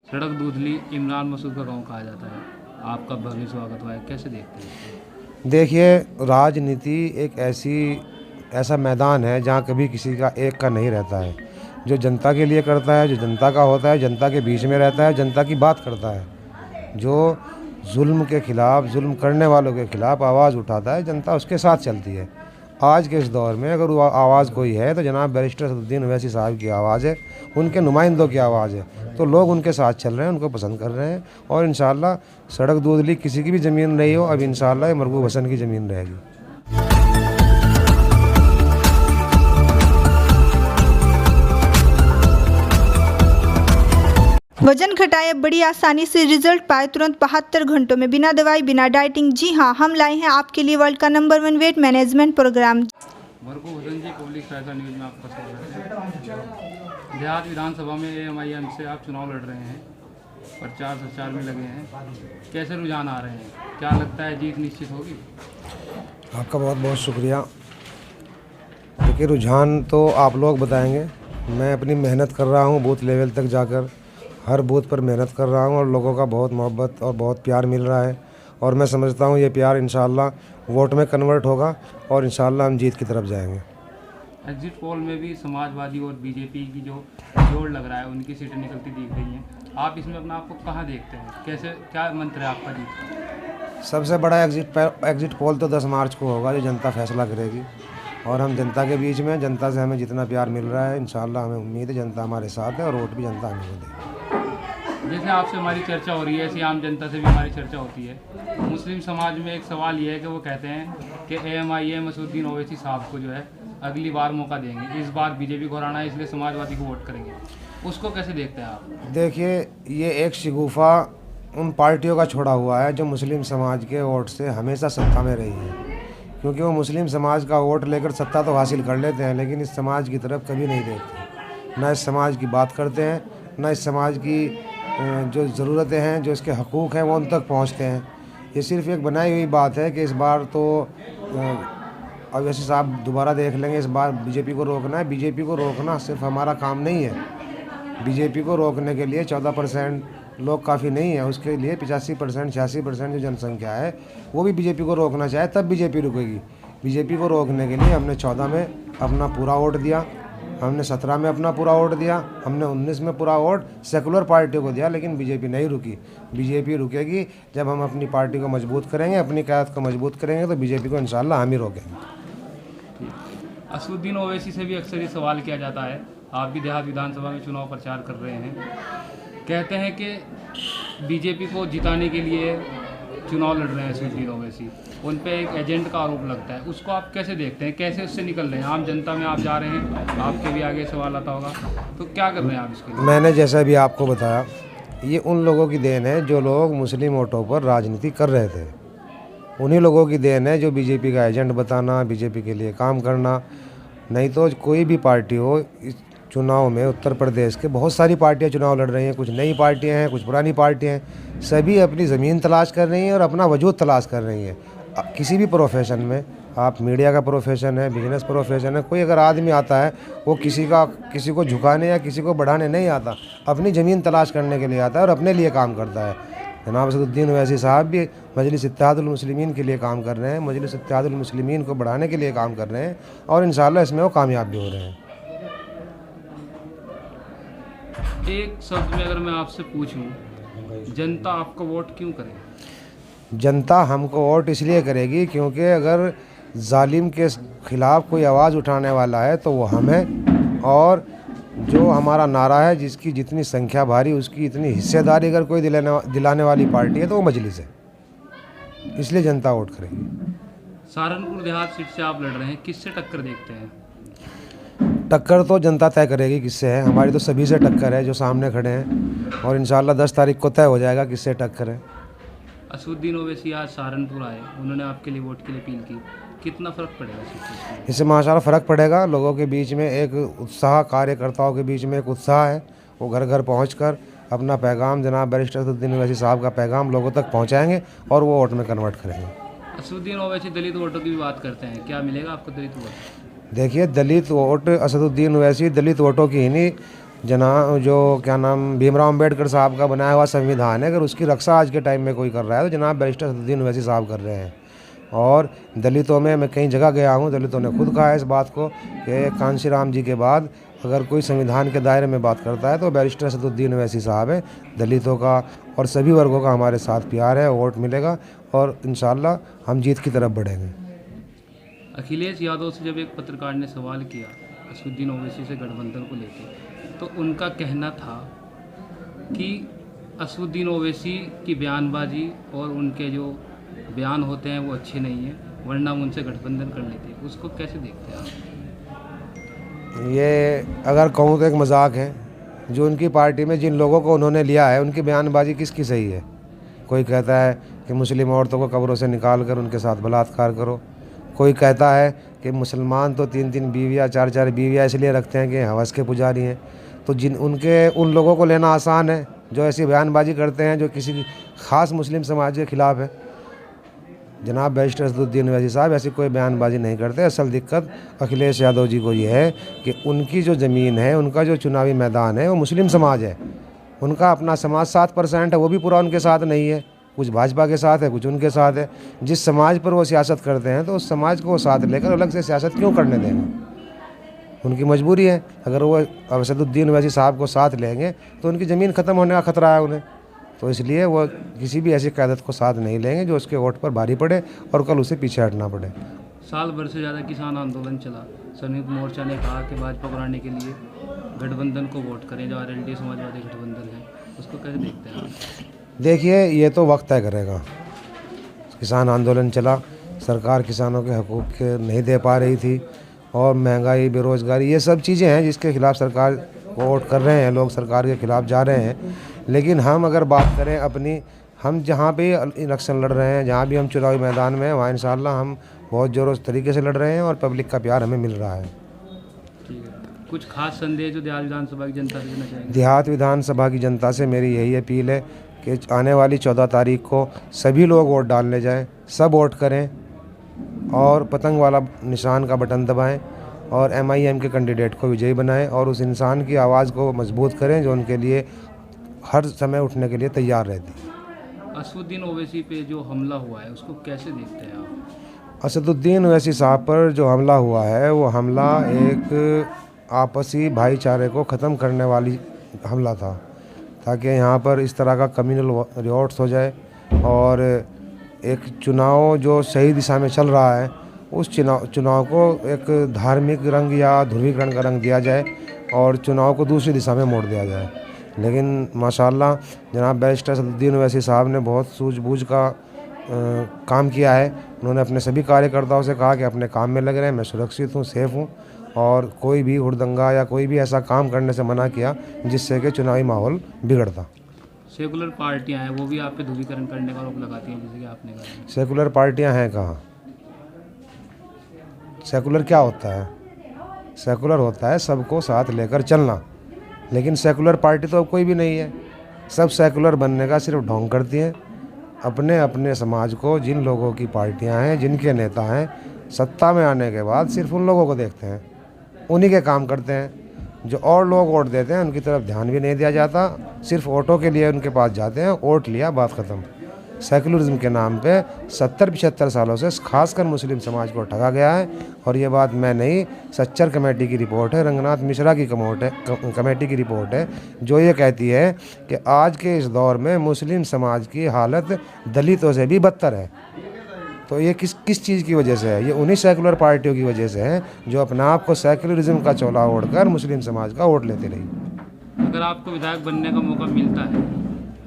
सड़क दूधली इमरान मसूद का गांव कहा जाता है। आपका भव्य स्वागत हुआ है, कैसे देखते हैं इसको? देखिए, राजनीति एक ऐसा मैदान है जहाँ कभी किसी का एक का नहीं रहता है। जो जनता के लिए करता है, जो जनता का होता है, जनता के बीच में रहता है, जनता की बात करता है। जो जुल्म के ख़िलाफ़, जुल्म करने वालों के ख़िलाफ़ आवाज़ उठाता है, जनता उसके साथ चलती है। आज के इस दौर में अगर वो आवाज़ कोई है तो जनाब बैरिस्टर असदुद्दीन ओवैसी साहब की आवाज़ है, उनके नुमाइंदों की आवाज़ है। तो लोग उनके साथ चल रहे हैं, उनको पसंद कर रहे हैं और इंशाअल्लाह सड़क दूधली किसी की भी ज़मीन रही हो, अब इंशाअल्लाह ये मरगूब हसन की ज़मीन रहेगी। वजन घटाए, बड़ी आसानी से रिजल्ट पाए तुरंत 72 घंटों में, बिना दवाई, बिना डाइटिंग। जी हाँ, हम लाए हैं आपके लिए वर्ल्ड का number 1 weight management programme. Marghoob Hasan जी, पब्लिक फैसला न्यूज़ में आपका स्वागत है। देहात विधानसभा में AMIM से आप चुनाव लड़ रहे हैं, प्रचार में लगे हैं, कैसे रुझान आ रहे हैं? क्या लगता है जीत निश्चित होगी? आपका बहुत बहुत शुक्रिया। देखिए, रुझान तो आप लोग बताएंगे। मैं अपनी मेहनत कर रहा हूँ, बूथ लेवल तक जाकर हर बूथ पर मेहनत कर रहा हूँ और लोगों का बहुत मोहब्बत और बहुत प्यार मिल रहा है और मैं समझता हूँ ये प्यार इंशाअल्लाह वोट में कन्वर्ट होगा और इंशाअल्लाह हम जीत की तरफ जाएंगे। एग्जिट पोल में भी समाजवादी और BJP की जो जोड़ लग रहा है, उनकी सीटें निकलती दिख रही हैं। आप इसमें अपना आपको कहाँ देखते हैं? कैसे, क्या मंत्र है आपका जीत का? सबसे बड़ा एग्जिट पोल तो 10 मार्च को होगा, जो जनता फैसला करेगी और हम जनता के बीच में, जनता से हमें जितना प्यार मिल रहा है इंशाअल्लाह हमें उम्मीद है जनता हमारे साथ है और वोट भी जनता हमें देगी। जैसे आपसे हमारी चर्चा हो रही है, ऐसी आम जनता से भी हमारी चर्चा होती है। मुस्लिम समाज में एक सवाल ये है कि वो कहते हैं कि AMIM असदुद्दीन ओवैसी साहब को जो है अगली बार मौका देंगे, इस बार BJP को हराना है इसलिए समाजवादी को वोट करेंगे। उसको कैसे देखते हैं आप? देखिए, ये एक शिगुफा उन पार्टियों का छोड़ा हुआ है जो मुस्लिम समाज के वोट से हमेशा सत्ता में रही है, क्योंकि वो मुस्लिम समाज का वोट लेकर सत्ता तो हासिल कर लेते हैं लेकिन इस समाज की तरफ कभी नहीं देखते, ना इस समाज की बात करते हैं, ना इस समाज की जो ज़रूरतें हैं, जो इसके हकूक़ हैं वो उन तक पहुंचते हैं। ये सिर्फ़ एक बनाई हुई बात है कि इस बार तो ओवैसी साहब दोबारा देख लेंगे, इस बार BJP को रोकना है। BJP को रोकना सिर्फ हमारा काम नहीं है। BJP को रोकने के लिए 14% लोग काफ़ी नहीं है, उसके लिए 85% 86% जो जनसंख्या है वो भी BJP को रोकना चाहे तब BJP रुकेगी। BJP को रोकने के लिए हमने 14 में अपना पूरा वोट दिया, हमने 17 में अपना पूरा वोट दिया, हमने 19 में पूरा वोट सेकुलर पार्टी को दिया, लेकिन BJP नहीं रुकी। BJP रुकेगी जब हम अपनी पार्टी को मजबूत करेंगे, अपनी क़यादत को मजबूत करेंगे तो BJP को इंशाअल्लाह हम ही रोकेंगे। असदुद्दीन ओवैसी से भी अक्सर ये सवाल किया जाता है, आप भी देहात विधानसभा में चुनाव प्रचार कर रहे हैं, कहते हैं कि BJP को जिताने के लिए चुनाव लड़ रहे हैं असदुद्दीन ओवैसी, उन पे एक एजेंट का आरोप लगता है। उसको आप कैसे देखते हैं, कैसे उससे निकल रहे हैं? आम जनता में आप जा रहे हैं, आपके भी आगे सवाल आता होगा, तो क्या कर रहे हैं आप इसके लिए? मैंने जैसा भी आपको बताया, ये उन लोगों की देन है जो लोग मुस्लिम वोटों पर राजनीति कर रहे थे। उन्हीं लोगों की देन है जो BJP का एजेंट बताना, BJP के लिए काम करना। नहीं तो कोई भी पार्टी हो, इस चुनाव में उत्तर प्रदेश के बहुत सारी पार्टियां चुनाव लड़ रही हैं, कुछ नई पार्टियां हैं, कुछ पुरानी पार्टियां हैं, सभी अपनी ज़मीन तलाश कर रही हैं और अपना वजूद तलाश कर रही हैं। किसी भी प्रोफेशन में, आप मीडिया का प्रोफेशन है, बिजनेस प्रोफेशन है, कोई अगर आदमी आता है वो किसी को झुकाने या किसी को बढ़ाने नहीं आता, अपनी ज़मीन तलाश करने के लिए आता है और अपने लिए काम करता है। जनाब असदुद्दीन ओवैसी साहब भी मजलिस इत्तेहादुल मुस्लिमीन के लिए काम कर रहे हैं, मजलिस इत्तेहादुल मुस्लिमीन को बढ़ाने के लिए काम कर रहे हैं और इंशाअल्लाह इसमें वो कामयाब भी हो रहे हैं। एक शब्द में अगर मैं आपसे पूछूं, जनता आपको वोट क्यों करे? जनता हमको वोट इसलिए करेगी क्योंकि अगर जालिम के ख़िलाफ़ कोई आवाज़ उठाने वाला है तो वो हम हैं और जो हमारा नारा है, जिसकी जितनी संख्या भारी उसकी इतनी हिस्सेदारी अगर कोई दिलाने वाली पार्टी है तो वो मजलिस है, इसलिए जनता वोट करेगी। सहारनपुर देहात सीट से आप लड़ रहे हैं, किससे टक्कर देखते हैं? टक्कर तो जनता तय करेगी किससे है, हमारी तो सभी से टक्कर है जो सामने खड़े हैं और इंशाअल्लाह 10 तारीख को तय हो जाएगा किससे टक्कर है। असदुद्दीन ओवैसी आज सहारनपुर आए, उन्होंने आपके लिए वोट के लिए अपील की, कितना फ़र्क पड़ेगा इससे? इससे माशाल्लाह फ़र्क पड़ेगा। लोगों के बीच में एक उत्साह, कार्यकर्ताओं के बीच में एक उत्साह है, वो घर घर पहुंचकर अपना पैगाम, जनाब बैरिस्टर असदुद्दीन ओवैसी साहब का पैगाम लोगों तक पहुंचाएंगे और वो वोट में कन्वर्ट करेंगे। असदुद्दीन ओवैसी दलित वोटों की भी बात करते हैं, क्या मिलेगा आपको दलित वोट? देखिए, दलित वोट असदुद्दीन ओवैसी दलित वोटों की ही नहीं, जो क्या नाम भीमराव अम्बेडकर साहब का बनाया हुआ संविधान है, अगर उसकी रक्षा आज के टाइम में कोई कर रहा है तो जनाब बैरिस्टर असदुद्दीन ओवैसी साहब कर रहे हैं। और दलितों में मैं कई जगह गया हूँ, दलितों ने खुद कहा है इस बात को कि कांशीराम जी के बाद अगर कोई संविधान के दायरे में बात करता है तो बैरिस्टर असदुद्दीन ओवैसी साहब है। दलितों का और सभी वर्गों का हमारे साथ प्यार है, वोट मिलेगा और इंशाल्लाह हम जीत की तरफ बढ़ेंगे। अखिलेश यादव से जब एक पत्रकार ने सवाल किया असदुद्दीन ओवैसी से गठबंधन को लेकर, तो उनका कहना था कि असदुद्दीन ओवैसी की बयानबाजी और उनके जो बयान होते हैं वो अच्छे नहीं हैं, वरना हम उनसे गठबंधन कर लेते। उसको कैसे देखते हैं आप? ये अगर कहूँ तो एक मजाक है। जो उनकी पार्टी में जिन लोगों को उन्होंने लिया है उनकी बयानबाजी किसकी सही है? कोई कहता है कि मुस्लिम औरतों को कब्रों से निकाल कर उनके साथ बलात्कार करो, कोई कहता है कि मुसलमान तो 3-3 बीवियाँ 4-4 बीवियाँ इसलिए रखते हैं कि हवस के पुजारी हैं। तो उन लोगों को लेना आसान है जो ऐसी बयानबाजी करते हैं जो किसी ख़ास मुस्लिम समाज के ख़िलाफ़ है। जनाब बैरिस्टर असदुद्दीन ओवैसी साहब ऐसी कोई बयानबाजी नहीं करते। असल दिक्कत अखिलेश यादव जी को ये है कि उनकी जो ज़मीन है, उनका जो चुनावी मैदान है वो मुस्लिम समाज है। उनका अपना समाज 7% है, वो भी पूरा उनके साथ नहीं है, कुछ भाजपा के साथ है, कुछ उनके साथ है। जिस समाज पर वो सियासत करते हैं तो उस समाज को वो साथ लेकर अलग से सियासत क्यों करने देंगे? उनकी मजबूरी है। अगर वो असदुद्दीन ओवैसी साहब को साथ लेंगे तो उनकी ज़मीन ख़त्म होने का ख़तरा है उन्हें, तो इसलिए वो किसी भी ऐसी क़यादत को साथ नहीं लेंगे जो उसके वोट पर भारी पड़े और कल उसे पीछे हटना पड़े। साल भर से ज़्यादा किसान आंदोलन चला, संयुक्त मोर्चा ने कहा कि भाजपा को हराने के लिए गठबंधन को वोट करें, जो आरएलडी समाजवादी गठबंधन है, उसको कैसे देखते हैं आप? देखिए, ये तो वक्त तय करेगा। किसान आंदोलन चला, सरकार किसानों के हकूक़ नहीं दे पा रही थी और महंगाई, बेरोज़गारी, ये सब चीज़ें हैं जिसके खिलाफ़ सरकार को वोट कर रहे हैं, लोग सरकार के खिलाफ़ जा रहे हैं। लेकिन हम अगर बात करें अपनी, हम जहाँ भी इलेक्शन लड़ रहे हैं, जहाँ भी हम चुनावी मैदान में हैं, वहाँ इंशाल्लाह हम बहुत ज़ोरों तरीके से लड़ रहे हैं और पब्लिक का प्यार हमें मिल रहा है। ठीक है, कुछ खास संदेश जो देहात विधानसभा की जनता से देना चाहेंगे? देहात विधानसभा की जनता से मेरी यही अपील है कि आने वाली 14 तारीख को सभी लोग वोट डालने जाएं, सब वोट करें और पतंग वाला निशान का बटन दबाएं और MIM के कैंडिडेट को विजयी बनाएं और उस इंसान की आवाज़ को मजबूत करें जो उनके लिए हर समय उठने के लिए तैयार रहती है। असदुद्दीन ओवैसी पे जो हमला हुआ है उसको कैसे देखते हैं आप? असदुद्दीन ओवैसी साहब पर जो हमला हुआ है वो हमला एक आपसी भाईचारे को ख़त्म करने वाली हमला था, ताकि यहाँ पर इस तरह का कम्युनल रिवॉर्ड्स हो जाए और एक चुनाव जो सही दिशा में चल रहा है उस चुनाव को एक धार्मिक रंग या ध्रुवीकरण का रंग दिया जाए और चुनाव को दूसरी दिशा में मोड़ दिया जाए। लेकिन माशाल्लाह जनाब बैरिस्टर असदुद्दीन ओवैसी साहब ने बहुत सूझबूझ का काम किया है। उन्होंने अपने सभी कार्यकर्ताओं से कहा कि अपने काम में लग रहे हैं, मैं सुरक्षित हूँ, सेफ़ हूँ और कोई भी हुड़दंगा या कोई भी ऐसा काम करने से मना किया जिससे कि चुनावी माहौल बिगड़ता। सेकुलर पार्टियां हैं वो भी आप पे ध्रुवीकरण करने का आरोप लगाती हैं, जैसे कि आपने कहा। सेकुलर पार्टियां हैं कहाँ? सेकुलर क्या होता है? सेकुलर होता है सबको साथ लेकर चलना, लेकिन सेकुलर पार्टी तो अब कोई भी नहीं है। सब सेकुलर बनने का सिर्फ ढोंग करती हैं। अपने अपने समाज को, जिन लोगों की पार्टियां हैं, जिनके नेता हैं, सत्ता में आने के बाद सिर्फ उन लोगों को देखते हैं, उन्हीं के काम करते हैं। जो और लोग वोट देते हैं उनकी तरफ ध्यान भी नहीं दिया जाता, सिर्फ वोटों के लिए उनके पास जाते हैं, वोट लिया, बात ख़त्म। सेकुलरिज्म के नाम पे 70-75 सालों से खासकर मुस्लिम समाज को ठगा गया है और ये बात मैं नहीं, सच्चर कमेटी की रिपोर्ट है, रंगनाथ मिश्रा की कमेटी की रिपोर्ट है जो ये कहती है कि आज के इस दौर में मुस्लिम समाज की हालत दलितों से भी बदतर है। तो ये किस चीज़ की वजह से है? ये उन्हीं सेकुलर पार्टियों की वजह से है जो अपने आप को सेकुलरिज्म का चोला ओढ़कर मुस्लिम समाज का वोट लेते रही। अगर आपको विधायक बनने का मौका मिलता है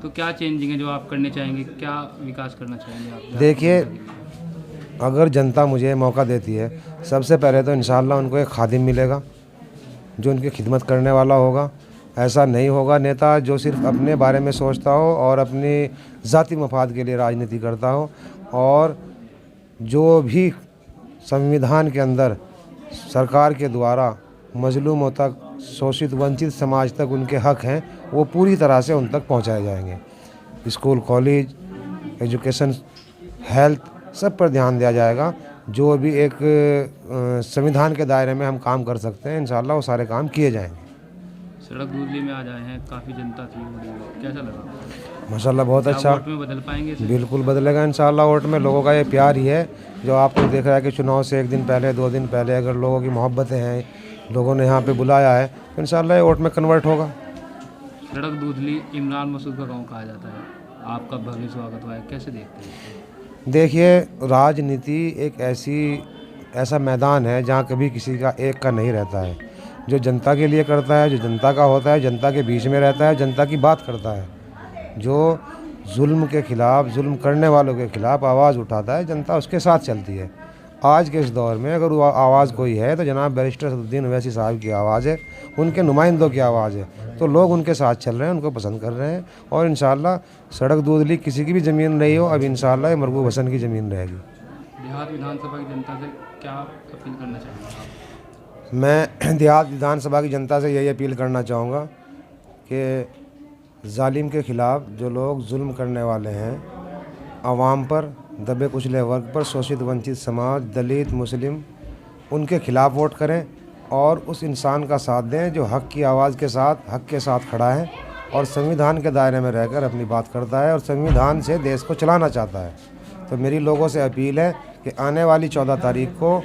तो क्या चेंजिंग है जो आप करने चाहेंगे, क्या विकास करना चाहेंगे आप? देखिए, अगर जनता मुझे मौका देती है, सबसे पहले तो इंशाल्लाह उनको एक खादिम मिलेगा जो उनकी खिदमत करने वाला होगा। ऐसा नहीं होगा नेता जो सिर्फ अपने बारे में सोचता हो और अपनी ज़ाती मफाद के लिए राजनीति करता हो, और जो भी संविधान के अंदर सरकार के द्वारा मजलूमों तक, शोषित वंचित समाज तक उनके हक हैं, वो पूरी तरह से उन तक पहुंचाए जाएंगे। स्कूल, कॉलेज, एजुकेशन, हेल्थ, सब पर ध्यान दिया जाएगा। जो भी एक संविधान के दायरे में हम काम कर सकते हैं इंशाल्लाह वो सारे काम किए जाएंगे। सड़क दूधली में आज आए हैं, काफ़ी जनता थी, बड़ी कैसा लगा? माशाल्लाह बहुत क्या अच्छा। वोट में बदल पाएंगे इसे? बिल्कुल बदलेगा इंशाल्लाह। वोट में लोगों का ये प्यार ही है जो आपको देख रहा है कि चुनाव से 1 दिन पहले 2 दिन पहले अगर लोगों की मोहब्बतें हैं, लोगों ने यहाँ पे बुलाया है, तो इंशाल्लाह ये वोट में कन्वर्ट होगा। सड़क दूधली इमरान मसूद का गाँव कहा जाता है, आपका भव्य स्वागत हुआ है, कैसे देखते हैं? देखिए, राजनीति एक ऐसा मैदान है जहाँ कभी किसी का एक का नहीं रहता है। जो जनता के लिए करता है, जो जनता का होता है, जनता के बीच में रहता है, जनता की बात करता है, जो जुल्म के ख़िलाफ़, जुल्म करने वालों के ख़िलाफ़ आवाज़ उठाता है, जनता उसके साथ चलती है। आज के इस दौर में अगर वो आवाज़ कोई है तो जनाब बैरिस्टर असदुद्दीन ओवैसी साहब की आवाज़ है, उनके नुमाइंदों की आवाज़ है, तो लोग उनके साथ चल रहे हैं, उनको पसंद कर रहे हैं। और इंशाल्लाह सड़क दूधली किसी की भी ज़मीन रही हो, अब इंशाल्लाह ये मरगूब हसन की ज़मीन रहेगी। देहात विधानसभा की जनता से क्या अपील करना चाहेंगे आप? मैं देहात विधानसभा की जनता से यही अपील करना चाहूँगा कि जालिम के ख़िलाफ़ जो लोग जुल्म करने वाले हैं, आवाम पर, दबे कुचले वर्ग पर, शोषित वंचित समाज, दलित, मुस्लिम, उनके ख़िलाफ़ वोट करें और उस इंसान का साथ दें जो हक़ की आवाज़ के साथ, हक़ के साथ खड़ा है और संविधान के दायरे में रहकर अपनी बात करता है और संविधान से देश को चलाना चाहता है। तो मेरी लोगों से अपील है कि आने वाली 14 तारीख को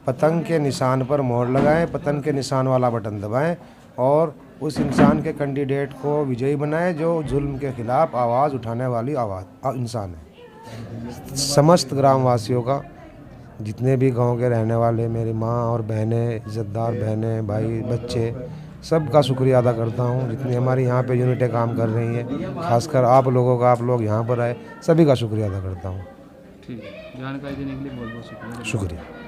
पतंग के निशान पर मोहर लगाएं, पतंग के निशान वाला बटन दबाएं और उस इंसान के कैंडिडेट को विजयी बनाएं जो जुल्म के ख़िलाफ़ आवाज़ उठाने वाली इंसान है। समस्त ग्रामवासियों का, जितने भी गांव के रहने वाले, मेरी माँ और बहनें, इज़्ज़तदार बहनें, भाई, बच्चे, सब का शुक्रिया अदा करता हूँ। जितनी हमारी यहाँ पे यूनिटें काम कर रही हैं, खासकर आप लोगों का, आप लोग यहाँ पर आए, सभी का शुक्रिया अदा करता हूँ। ठीक है, जानकारी देने के लिए बहुत बहुत शुक्रिया। शुक्रिया।